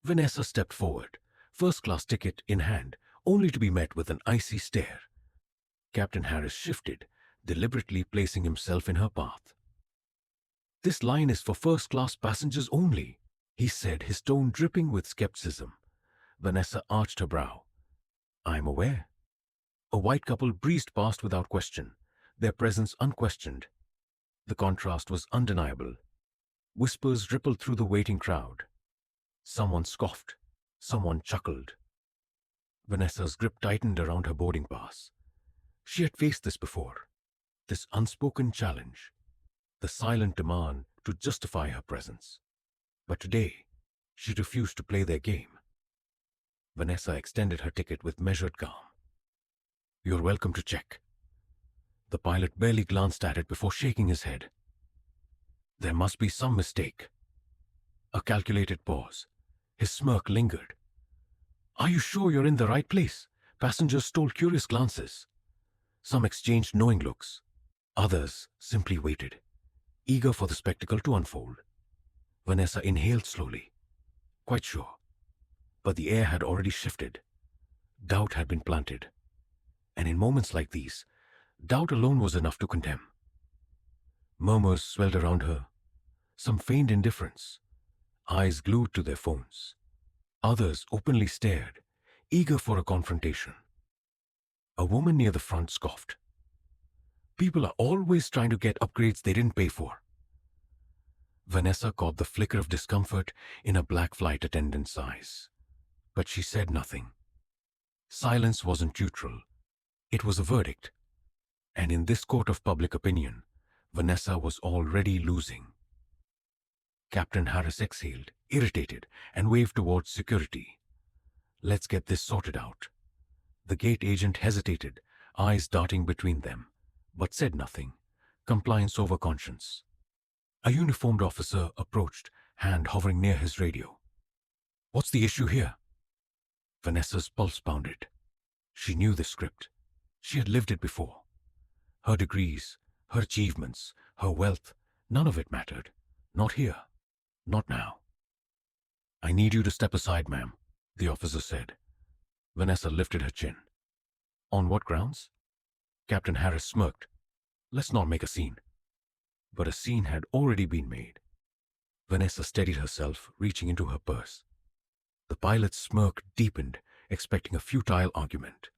Vanessa stepped forward, first-class ticket in hand, only to be met with an icy stare. Captain Harris shifted, deliberately placing himself in her path. "This line is for first-class passengers only," he said, his tone dripping with skepticism. Vanessa arched her brow. "I'm aware." A white couple breezed past without question, their presence unquestioned. The contrast was undeniable. Whispers rippled through the waiting crowd. Someone scoffed. Someone chuckled. Vanessa's grip tightened around her boarding pass. She had faced this before. This unspoken challenge. The silent demand to justify her presence. But today, she refused to play their game. Vanessa extended her ticket with measured calm. "You're welcome to check." The pilot barely glanced at it before shaking his head. There must be some mistake. A calculated pause. His smirk lingered. "Are you sure you're in the right place?" Passengers stole curious glances. Some exchanged knowing looks. Others simply waited, eager for the spectacle to unfold. Vanessa inhaled slowly, quite sure. But the air had already shifted. Doubt had been planted. And in moments like these, doubt alone was enough to condemn. Murmurs swelled around her. Some feigned indifference, eyes glued to their phones. Others openly stared, eager for a confrontation. A woman near the front scoffed. "People are always trying to get upgrades they didn't pay for." Vanessa caught the flicker of discomfort in a black flight attendant's eyes. But she said nothing. Silence wasn't neutral. It was a verdict. And in this court of public opinion, Vanessa was already losing. Captain Harris exhaled, irritated, and waved towards security. "Let's get this sorted out." The gate agent hesitated, eyes darting between them, but said nothing. Compliance over conscience. A uniformed officer approached, hand hovering near his radio. "What's the issue here?" Vanessa's pulse pounded. She knew the script. She had lived it before. Her degrees, her achievements, her wealth, none of it mattered. Not here. Not now. "I need you to step aside, ma'am," the officer said. Vanessa lifted her chin. "On what grounds?" Captain Harris smirked. "Let's not make a scene." But a scene had already been made. Vanessa steadied herself, reaching into her purse. The pilot's smirk deepened, expecting a futile argument.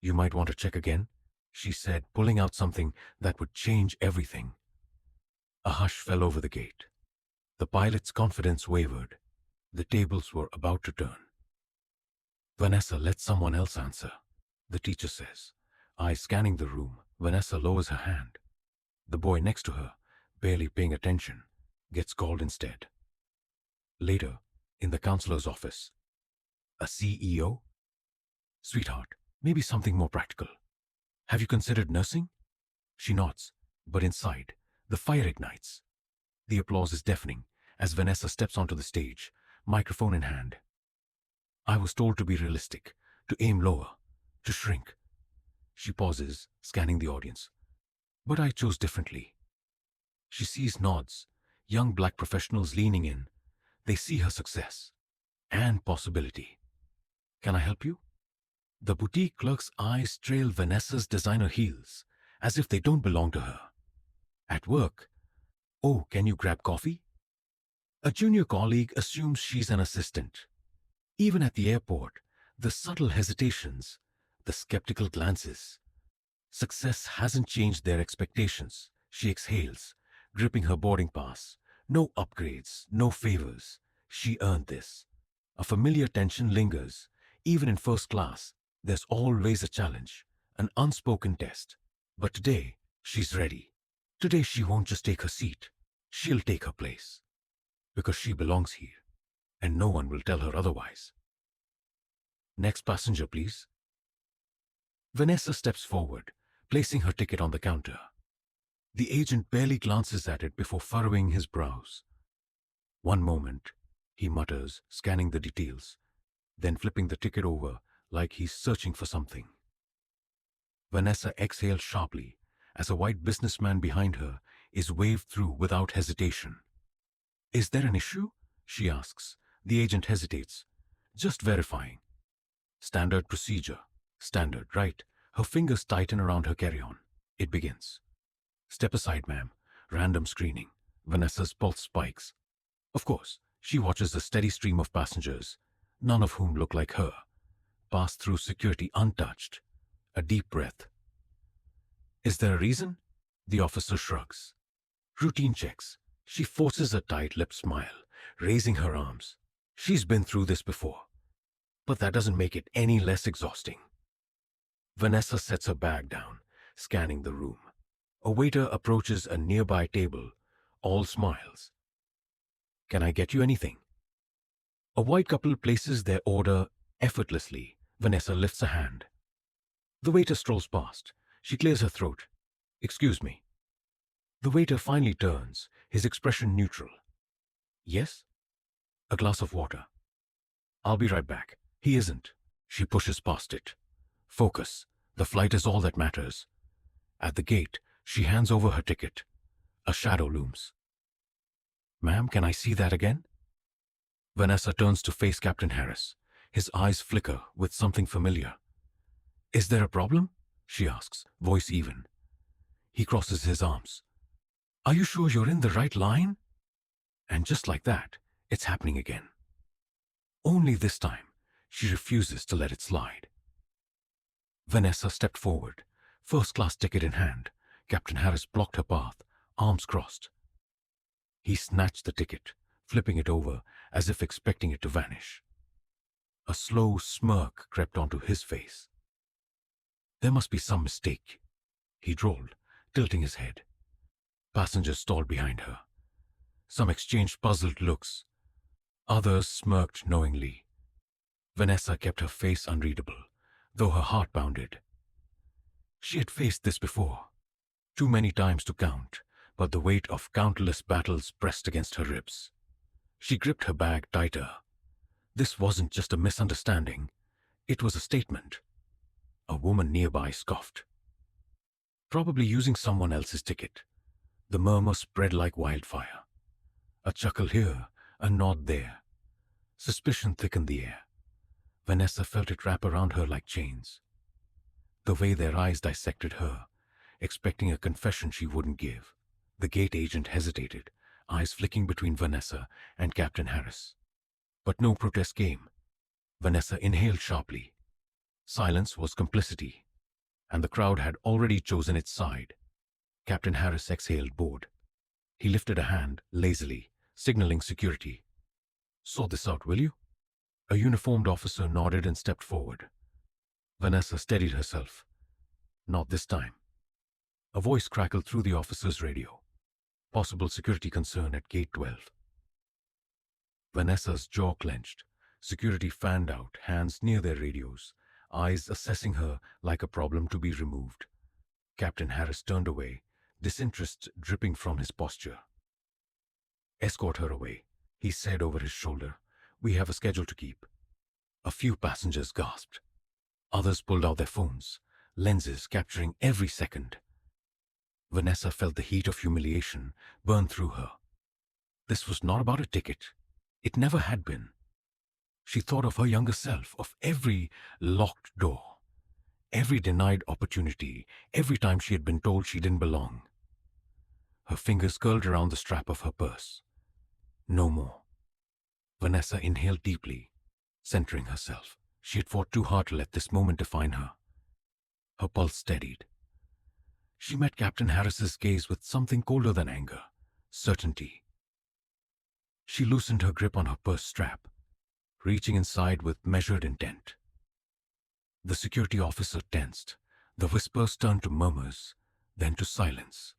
"You might want to check again," she said, pulling out something that would change everything. A hush fell over the gate. The pilot's confidence wavered. The tables were about to turn. "Vanessa, let someone else answer," the teacher says. Eyes scanning the room, Vanessa lowers her hand. The boy next to her, barely paying attention, gets called instead. Later, in the counselor's office. "A CEO? Sweetheart, maybe something more practical. Have you considered nursing?" She nods, but inside, the fire ignites. The applause is deafening as Vanessa steps onto the stage, microphone in hand. "I was told to be realistic, to aim lower, to shrink." She pauses, scanning the audience. "But I chose differently." She sees nods, young black professionals leaning in. They see her success and possibility. "Can I help you?" The boutique clerk's eyes trail Vanessa's designer heels, as if they don't belong to her. At work, "Oh, can you grab coffee?" A junior colleague assumes she's an assistant. Even at the airport, the subtle hesitations, the skeptical glances. Success hasn't changed their expectations. She exhales, gripping her boarding pass. No upgrades, no favors. She earned this. A familiar tension lingers. Even in first class, there's always a challenge, an unspoken test. But today, she's ready. Today she won't just take her seat. She'll take her place. Because she belongs here, and no one will tell her otherwise. "Next passenger, please." Vanessa steps forward, placing her ticket on the counter. The agent barely glances at it before furrowing his brows. "One moment," he mutters, scanning the details, then flipping the ticket over like he's searching for something. Vanessa exhales sharply as a white businessman behind her is waved through without hesitation. "Is there an issue?" she asks, The agent hesitates. Just verifying. Standard procedure. Standard, right? Her fingers tighten around her carry-on. It begins. Step aside, ma'am. Random screening. Vanessa's pulse spikes. Of course, she watches a steady stream of passengers, none of whom look like her, pass through security untouched. A deep breath. Is there a reason? The officer shrugs. Routine checks. She forces a tight-lipped smile, raising her arms. She's been through this before. But that doesn't make it any less exhausting. Vanessa sets her bag down, scanning the room. A waiter approaches a nearby table, all smiles. Can I get you anything? A white couple places their order effortlessly. Vanessa lifts a hand. The waiter strolls past. She clears her throat. Excuse me. The waiter finally turns, his expression neutral. Yes? A glass of water. I'll be right back. He isn't. She pushes past it. Focus. The flight is all that matters. At the gate, she hands over her ticket. A shadow looms. Ma'am, can I see that again? Vanessa turns to face Captain Harris. His eyes flicker with something familiar. Is there a problem? She asks, voice even. He crosses his arms. Are you sure you're in the right line? And just like that, it's happening again. Only this time, she refuses to let it slide. Vanessa stepped forward, first-class ticket in hand. Captain Harris blocked her path, arms crossed. He snatched the ticket, flipping it over as if expecting it to vanish. A slow smirk crept onto his face. There must be some mistake, he drawled, tilting his head. Passengers stalled behind her. Some exchanged puzzled looks. Others smirked knowingly. Vanessa kept her face unreadable, though her heart pounded. She had faced this before, too many times to count, but the weight of countless battles pressed against her ribs. She gripped her bag tighter. This wasn't just a misunderstanding. It was a statement. A woman nearby scoffed. Probably using someone else's ticket. The murmur spread like wildfire. A chuckle here, a nod there. Suspicion thickened the air. Vanessa felt it wrap around her like chains. The way their eyes dissected her, expecting a confession she wouldn't give. The gate agent hesitated, eyes flicking between Vanessa and Captain Harris. But no protest came. Vanessa inhaled sharply. Silence was complicity, and the crowd had already chosen its side. Captain Harris exhaled, bored. He lifted a hand, lazily, signaling security. Sort this out, will you? A uniformed officer nodded and stepped forward. Vanessa steadied herself. Not this time. A voice crackled through the officer's radio. Possible security concern at Gate 12. Vanessa's jaw clenched. Security fanned out, hands near their radios, eyes assessing her like a problem to be removed. Captain Harris turned away, disinterest dripping from his posture. Escort her away, he said over his shoulder. We have a schedule to keep. A few passengers gasped. Others pulled out their phones, lenses capturing every second. Vanessa felt the heat of humiliation burn through her. This was not about a ticket. It never had been. She thought of her younger self, of every locked door, every denied opportunity, every time she had been told she didn't belong. Her fingers curled around the strap of her purse. No more. Vanessa inhaled deeply, centering herself. She had fought too hard to let this moment define her. Her pulse steadied. She met Captain Harris's gaze with something colder than anger, certainty. She loosened her grip on her purse strap, reaching inside with measured intent. The security officer tensed. The whispers turned to murmurs, then to silence.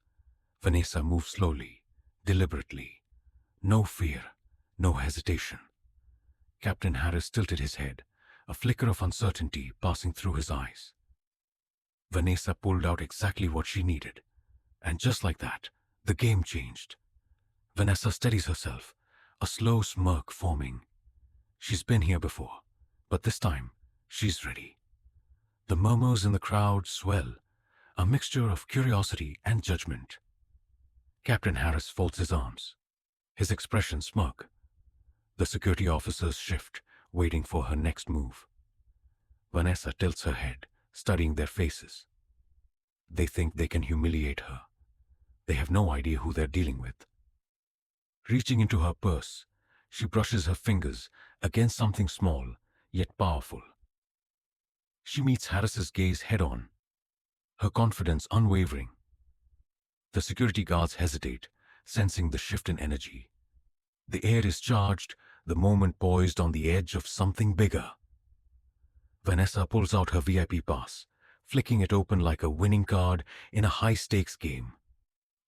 Vanessa moved slowly, deliberately. No fear, no hesitation. Captain Harris tilted his head, a flicker of uncertainty passing through his eyes. Vanessa pulled out exactly what she needed. And just like that, the game changed. Vanessa steadies herself, a slow smirk forming. She's been here before, but this time, she's ready. The murmurs in the crowd swell, a mixture of curiosity and judgment. Captain Harris folds his arms, his expression smirk. The security officers shift, waiting for her next move. Vanessa tilts her head, studying their faces. They think they can humiliate her. They have no idea who they're dealing with. Reaching into her purse, she brushes her fingers against something small, yet powerful. She meets Harris's gaze head-on, her confidence unwavering. The security guards hesitate, sensing the shift in energy. The air is charged, the moment poised on the edge of something bigger. Vanessa pulls out her VIP pass, flicking it open like a winning card in a high-stakes game.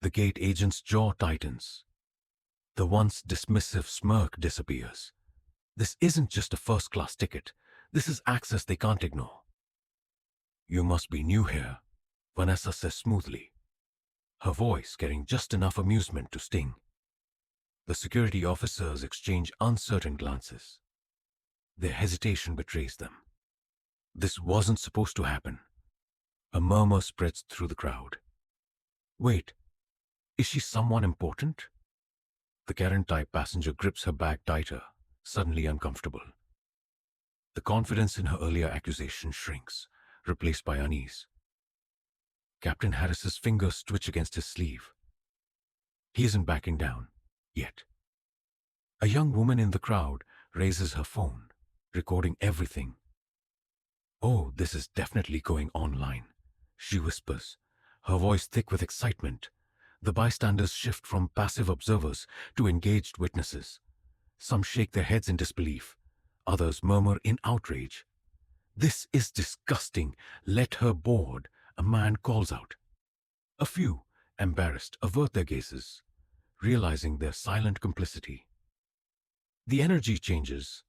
The gate agent's jaw tightens. The once dismissive smirk disappears. This isn't just a first-class ticket. This is access they can't ignore. "You must be new here," Vanessa says smoothly, her voice carrying just enough amusement to sting. The security officers exchange uncertain glances. Their hesitation betrays them. This wasn't supposed to happen. A murmur spreads through the crowd. Wait, is she someone important? The Karen-type passenger grips her bag tighter, suddenly uncomfortable. The confidence in her earlier accusation shrinks, replaced by unease. Captain Harris's fingers twitch against his sleeve. He isn't backing down, yet. A young woman in the crowd raises her phone, recording everything. "Oh, this is definitely going online," she whispers, her voice thick with excitement. The bystanders shift from passive observers to engaged witnesses. Some shake their heads in disbelief. Others murmur in outrage. "This is disgusting. Let her board," a man calls out. A few, embarrassed, avert their gazes, realizing their silent complicity. The energy changes.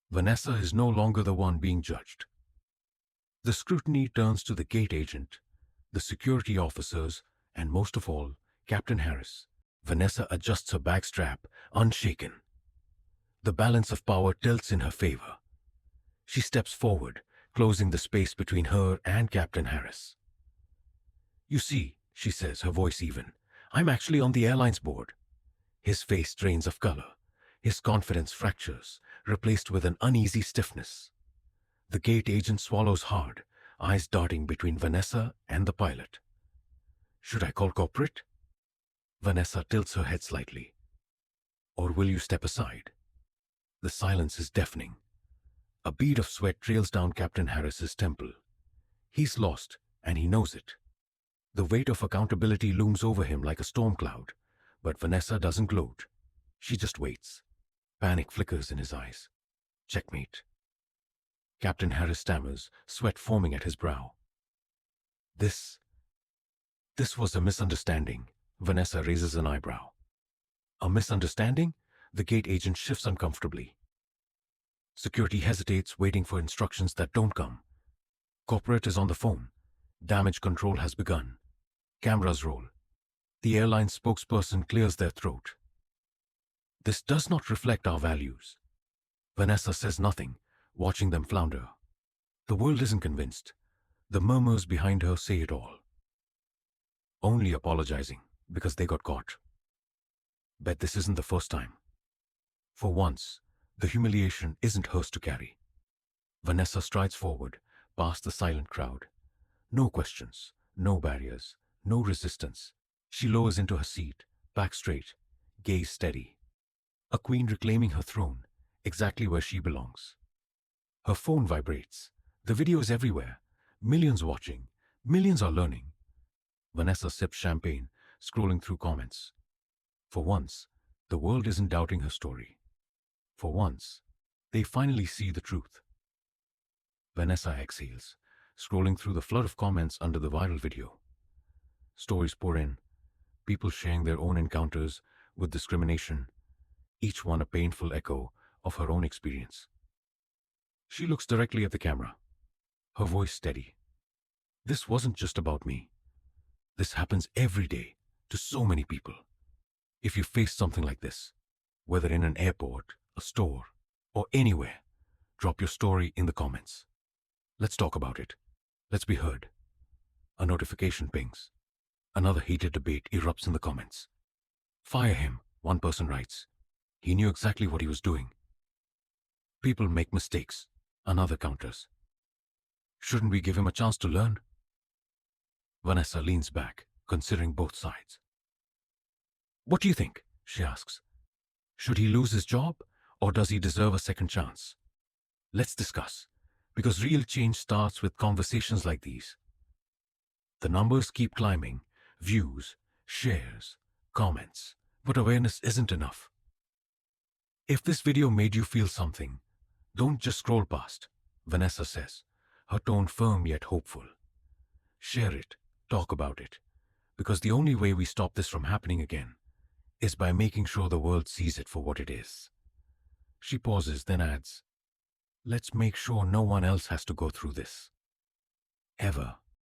Vanessa is no longer the one being judged. The scrutiny turns to the gate agent, the security officers, and most of all, Captain Harris. Vanessa adjusts her bag strap, unshaken. The balance of power tilts in her favor. She steps forward, closing the space between her and Captain Harris. "You see," she says, her voice even, "I'm actually on the airline's board." His face drains of color. His confidence fractures, replaced with an uneasy stiffness. The gate agent swallows hard, eyes darting between Vanessa and the pilot. "Should I call corporate?" Vanessa tilts her head slightly. "Or will you step aside?" The silence is deafening. A bead of sweat trails down Captain Harris's temple. He's lost, and he knows it. The weight of accountability looms over him like a storm cloud, but Vanessa doesn't gloat. She just waits. Panic flickers in his eyes. Checkmate. Captain Harris stammers, sweat foaming at his brow. This was a misunderstanding." Vanessa raises an eyebrow. "A misunderstanding?" The gate agent shifts uncomfortably. Security hesitates, waiting for instructions that don't come. Corporate is on the phone. Damage control has begun. Cameras roll. The airline spokesperson clears their throat. "This does not reflect our values." Vanessa says nothing, watching them flounder. The world isn't convinced. The murmurs behind her say it all. Only apologizing because they got caught. Bet this isn't the first time. For once, the humiliation isn't hers to carry. Vanessa strides forward, past the silent crowd. No questions, no barriers, no resistance. She lowers into her seat, back straight, gaze steady. A queen reclaiming her throne, exactly where she belongs. Her phone vibrates. The video is everywhere. Millions watching. Millions are learning. Vanessa sips champagne, scrolling through comments. For once, the world isn't doubting her story. For once, they finally see the truth. Vanessa exhales, scrolling through the flood of comments under the viral video. Stories pour in, people sharing their own encounters with discrimination, each one a painful echo of her own experience. She looks directly at the camera, her voice steady. "This wasn't just about me. This happens every day to so many people. If you face something like this, whether in an airport, a store, or anywhere, drop your story in the comments. Let's talk about it. Let's be heard." A notification pings. Another heated debate erupts in the comments. "Fire him," one person writes. He knew exactly what he was doing. People make mistakes, another counters. Shouldn't we give him a chance to learn? Vanessa leans back, considering both sides. What do you think? She asks. Should he lose his job, or does he deserve a second chance? Let's discuss, because real change starts with conversations like these. The numbers keep climbing, views, shares, comments, but awareness isn't enough. If this video made you feel something, don't just scroll past, Vanessa says, her tone firm yet hopeful. Share it, talk about it, because the only way we stop this from happening again is by making sure the world sees it for what it is. She pauses, then adds, let's make sure no one else has to go through this. Ever.